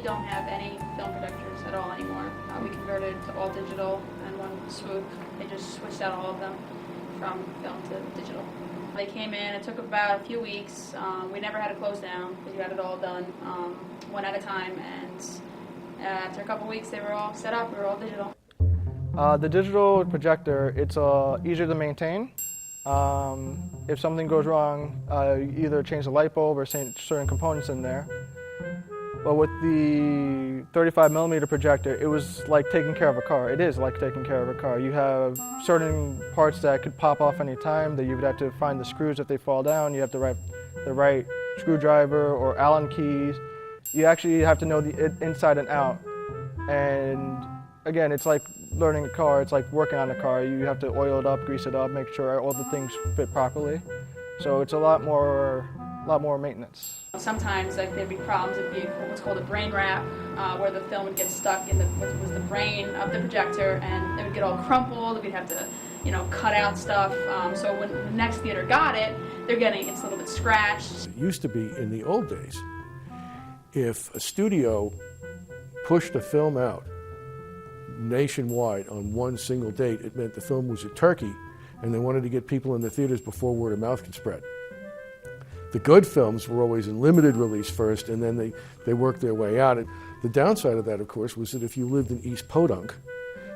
don't have any film projectors at all anymore. We converted to all digital in one swoop. They just switched out all of them from film to digital. They came in, it took about a few weeks. We never had to close down because you had it all done one at a time, and after a couple weeks they were all set up, we were all digital. The digital projector, it's easier to maintain. If something goes wrong, you either change the light bulb or certain components in there. But with the 35mm projector, it was like taking care of a car. It is like taking care of a car. You have certain parts that could pop off any time that you would have to find the screws if they fall down. You have to the right screwdriver or Allen keys. You actually have to know the inside and out. And again, it's like learning a car. It's like working on a car. You have to oil it up, grease it up, make sure all the things fit properly. So it's a lot more maintenance. Sometimes there'd be problems. It'd be what's called a brain wrap, where the film would get stuck in what was the brain of the projector, and it would get all crumpled. We'd have to, cut out stuff. So when the next theater got it, it's a little bit scratched. It used to be in the old days, if a studio pushed a film out nationwide on one single date, it meant the film was a turkey, and they wanted to get people in the theaters before word of mouth could spread. The good films were always in limited release first, and then they worked their way out. And the downside of that, of course, was that if you lived in East Podunk,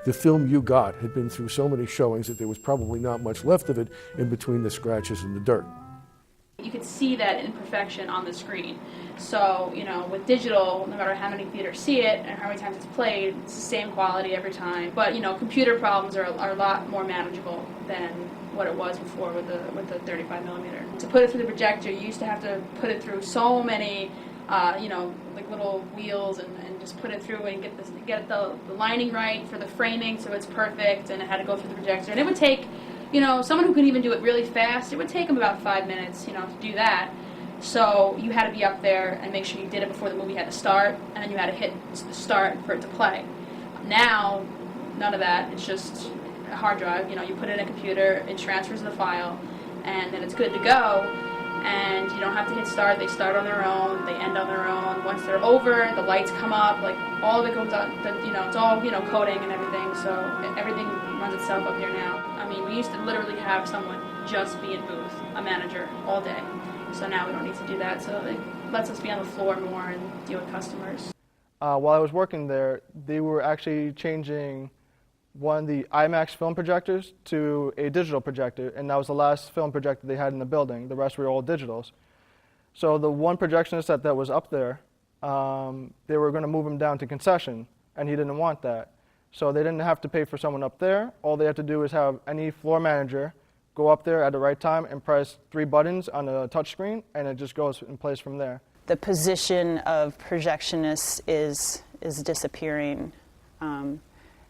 the film you got had been through so many showings that there was probably not much left of it in between the scratches and the dirt. You could see that imperfection on the screen. So, with digital, no matter how many theaters see it and how many times it's played, it's the same quality every time. But, computer problems are a lot more manageable than what it was before with the 35mm. To put it through the projector, you used to have to put it through so many, like little wheels and just put it through and get the lining right for the framing so it's perfect, and it had to go through the projector. And it would take, someone who could even do it really fast, it would take them about 5 minutes, to do that. So you had to be up there and make sure you did it before the movie had to start, and then you had to hit the start for it to play. Now, none of that. It's just a hard drive. You put it in a computer, it transfers the file, and then it's good to go. And you don't have to hit start. They start on their own. They end on their own. Once they're over, the lights come up. Like all of it goes on. It's all coding and everything. So everything runs itself up here now. I mean, we used to literally have someone just be in booth, a manager, all day. So now we don't need to do that. So it lets us be on the floor more and deal with customers. While I was working there, they were actually changing one of the IMAX film projectors to a digital projector, and that was the last film projector they had in the building. The rest were all digitals. So the one projectionist that was up there, they were going to move him down to concession, and he didn't want that. So they didn't have to pay for someone up there. All they had to do is have any floor manager go up there at the right time and press 3 buttons on a touch screen, and it just goes in place from there. The position of projectionist is disappearing.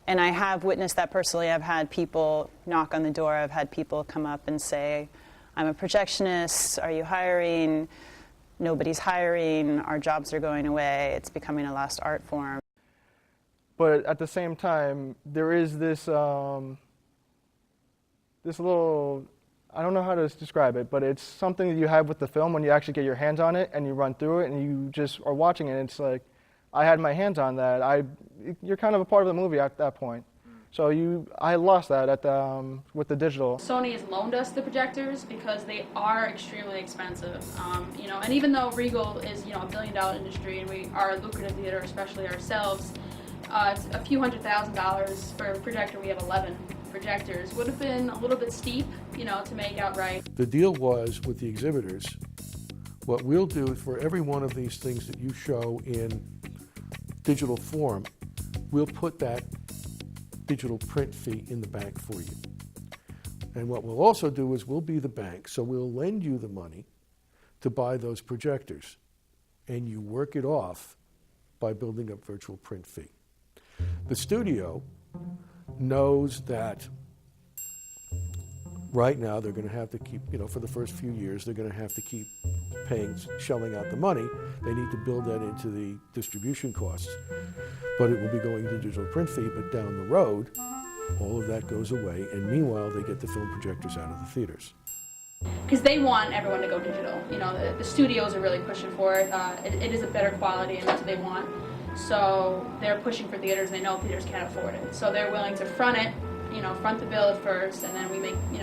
And I have witnessed that personally. I've had people knock on the door. I've had people come up and say, I'm a projectionist. Are you hiring? Nobody's hiring. Our jobs are going away. It's becoming a lost art form. But at the same time, there is this little, I don't know how to describe it, but it's something that you have with the film when you actually get your hands on it and you run through it and you just are watching it. And it's like, I had my hands on that. You're kind of a part of the movie at that point. So I lost that with the digital. Sony has loaned us the projectors because they are extremely expensive. And even though Regal is a $1 billion industry and we are a lucrative theater, especially ourselves, it's a few $100,000 for a projector. We have 11 projectors. Would have been a little bit steep, to make outright. The deal was with the exhibitors, what we'll do for every one of these things that you show in digital form, we'll put that digital print fee in the bank for you. And what we'll also do is we'll be the bank, so we'll lend you the money to buy those projectors, and you work it off by building up virtual print fee. The studio knows that right now they're going to have to keep, for the first few years, they're going to have to keep shelling out the money. They need to build that into the distribution costs. But it will be going to digital print fee, but down the road, all of that goes away, and meanwhile, they get the film projectors out of the theaters. Because they want everyone to go digital. The studios are really pushing for it. It is a better quality, and that's what they want. So they're pushing for theaters, and they know theaters can't afford it. So they're willing to front it, front the bill at first, and then we make, we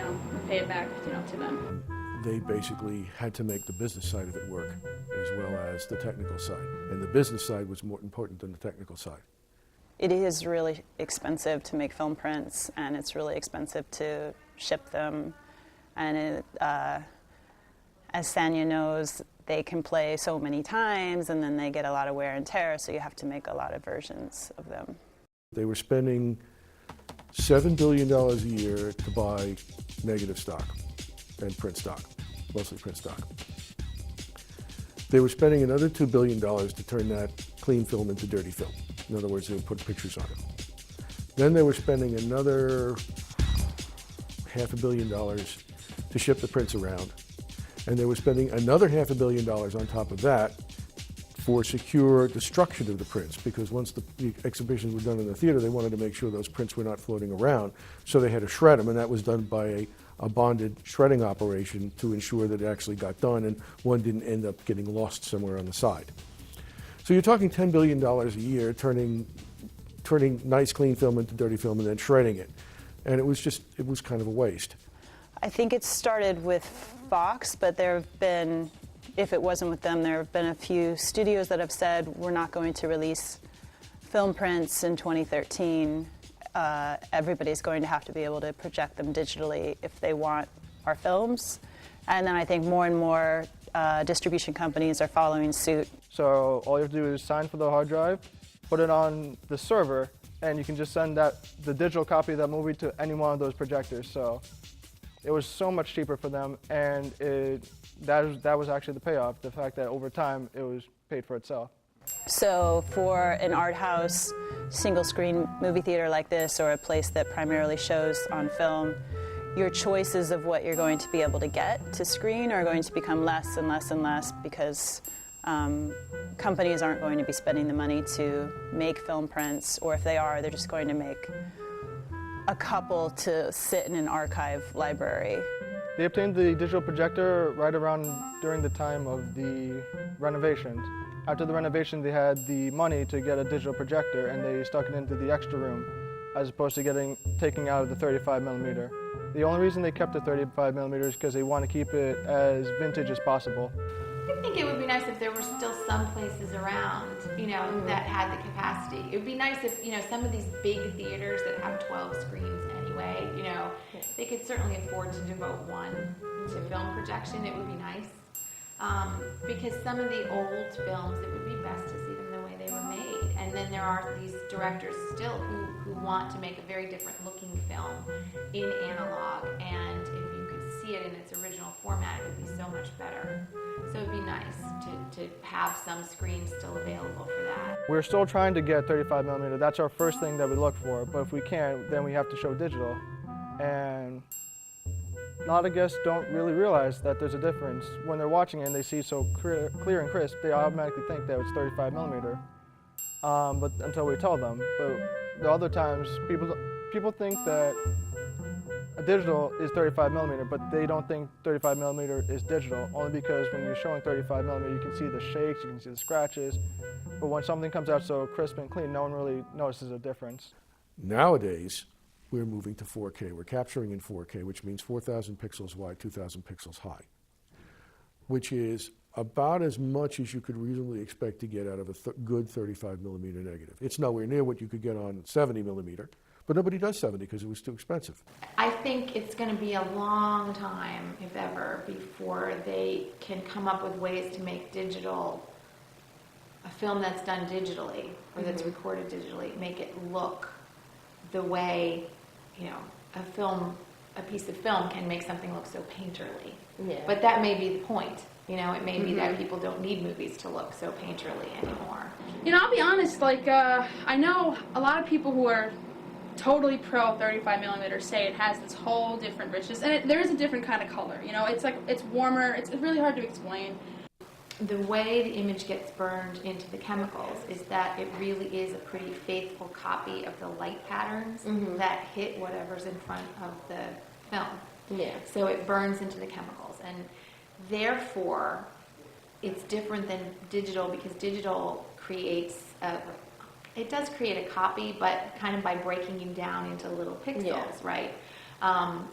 pay it back, to them. They basically had to make the business side of it work as well as the technical side. And the business side was more important than the technical side. It is really expensive to make film prints, and it's really expensive to ship them. And as Sanya knows, they can play so many times, and then they get a lot of wear and tear, so you have to make a lot of versions of them. They were spending $7 billion a year to buy negative stock and print stock, mostly print stock. They were spending another $2 billion to turn that clean film into dirty film. In other words, they would put pictures on it. Then they were spending another $500 million to ship the prints around. And they were spending another $500 million on top of that for secure destruction of the prints, because once the exhibitions were done in the theater, they wanted to make sure those prints were not floating around. So they had to shred them, and that was done by a bonded shredding operation to ensure that it actually got done and one didn't end up getting lost somewhere on the side. So you're talking $10 billion a year turning nice clean film into dirty film and then shredding it. And it was kind of a waste. I think it started with Fox, but there have been, if it wasn't with them, there have been a few studios that have said we're not going to release film prints in 2013. Everybody's going to have to be able to project them digitally if they want our films. And then I think more and more distribution companies are following suit. So all you have to do is sign for the hard drive, put it on the server, and you can just send the digital copy of that movie to any one of those projectors. So it was so much cheaper for them, and that was actually the payoff, the fact that over time it was paid for itself. So for an art house, single screen movie theater like this, or a place that primarily shows on film, your choices of what you're going to be able to get to screen are going to become less and less and less, because companies aren't going to be spending the money to make film prints, or if they are, they're just going to make a couple to sit in an archive library. They obtained the digital projector right around during the time of the renovations. After the renovation, they had the money to get a digital projector, and they stuck it into the extra room, as opposed to taking out of the 35 millimeter. The only reason they kept the 35 millimeter is because they want to keep it as vintage as possible. I think it would be nice if there were still some places around, that had the capacity. It would be nice if, some of these big theaters that have 12 screens anyway, they could certainly afford to devote one to film projection. It would be nice. Because some of the old films, it would be best to see them the way they were made. And then there are these directors still who want to make a very different looking film in analog. And if you could see it in its original format, it would be so much better. So it would be nice to have some screens still available for that. We're still trying to get 35 millimeter. That's our first thing that we look for. But if we can't, then we have to show digital. And a lot of guests don't really realize that there's a difference. When they're watching it and they see so clear and crisp, they automatically think that it's 35 millimeter. But until we tell them. But the other times, people think that a digital is 35 millimeter, but they don't think 35 millimeter is digital, only because when you're showing 35 millimeter, you can see the shakes, you can see the scratches. But when something comes out so crisp and clean, no one really notices a difference. Nowadays, we're moving to 4K. We're capturing in 4K, which means 4,000 pixels wide, 2,000 pixels high, which is about as much as you could reasonably expect to get out of a good 35 millimeter negative. It's nowhere near what you could get on 70 millimeter, but nobody does 70 because it was too expensive. I think it's going to be a long time, if ever, before they can come up with ways to make digital, a film that's done digitally or that's recorded digitally, make it look the way, a piece of film can make something look so painterly. Yeah. But that may be the point. It may be that people don't need movies to look so painterly anymore. I'll be honest, I know a lot of people who are totally pro 35 millimeter say it has this whole different richness, and there is a different kind of color. It's warmer. It's really hard to explain. The way the image gets burned into the chemicals is that it really is a pretty faithful copy of the light patterns that hit whatever's in front of the film. Yeah. So it burns into the chemicals, and therefore it's different than digital, because digital creates it does create a copy, but kind of by breaking you down into little pixels, Yeah. right?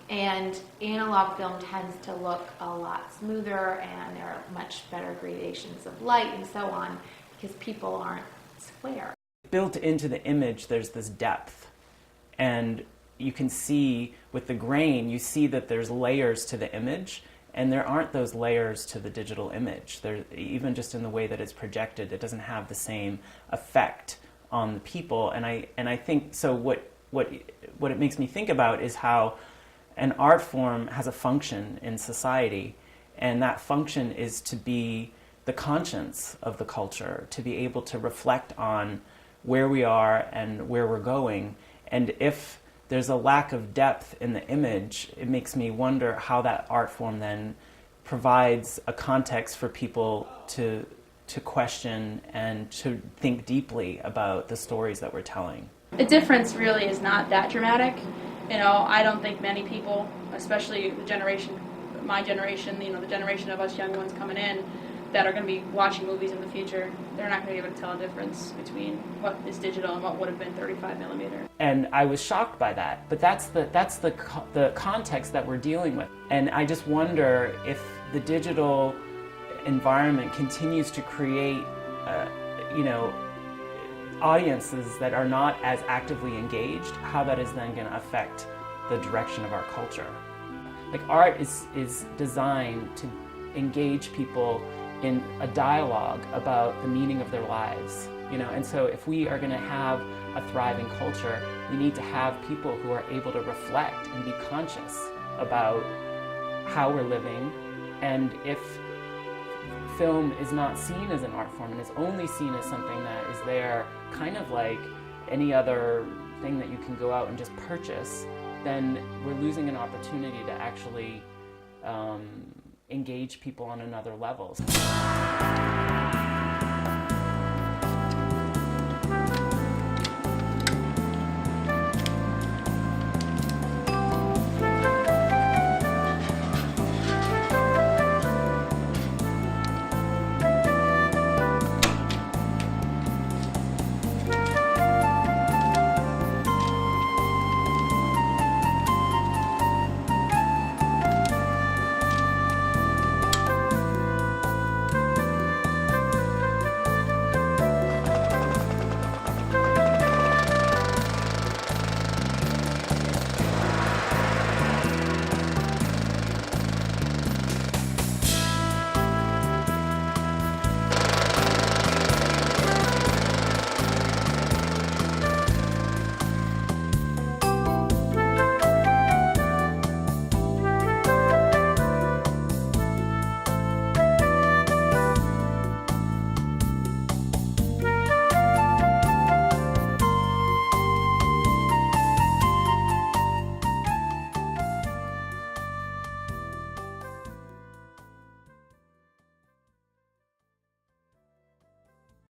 And analog film tends to look a lot smoother, and there are much better gradations of light and so on, because people aren't square. Built into the image, there's this depth. And you can see with the grain, you see that there's layers to the image, and there aren't those layers to the digital image. There, even just in the way that it's projected, it doesn't have the same effect on the people. And I think, so what it makes me think about is how an art form has a function in society, and that function is to be the conscience of the culture, to be able to reflect on where we are and where we're going. And if there's a lack of depth in the image, it makes me wonder how that art form then provides a context for people to question and to think deeply about the stories that we're telling. The difference really is not that dramatic. You know, I don't think many people, especially the generation, my generation, you know, the generation of us young ones coming in, that are going to be watching movies in the future, they're not going to be able to tell a difference between what is digital and what would have been 35 millimeter. And I was shocked by that, but that's the context that we're dealing with. And I just wonder if the digital environment continues to create, audiences that are not as actively engaged, how that is then going to affect the direction of our culture. Like, art is designed to engage people in a dialogue about the meaning of their lives, you know, and so if we are going to have a thriving culture, we need to have people who are able to reflect and be conscious about how we're living. And if film is not seen as an art form and is only seen as something that is there kind of like any other thing that you can go out and just purchase, then we're losing an opportunity to actually engage people on another level.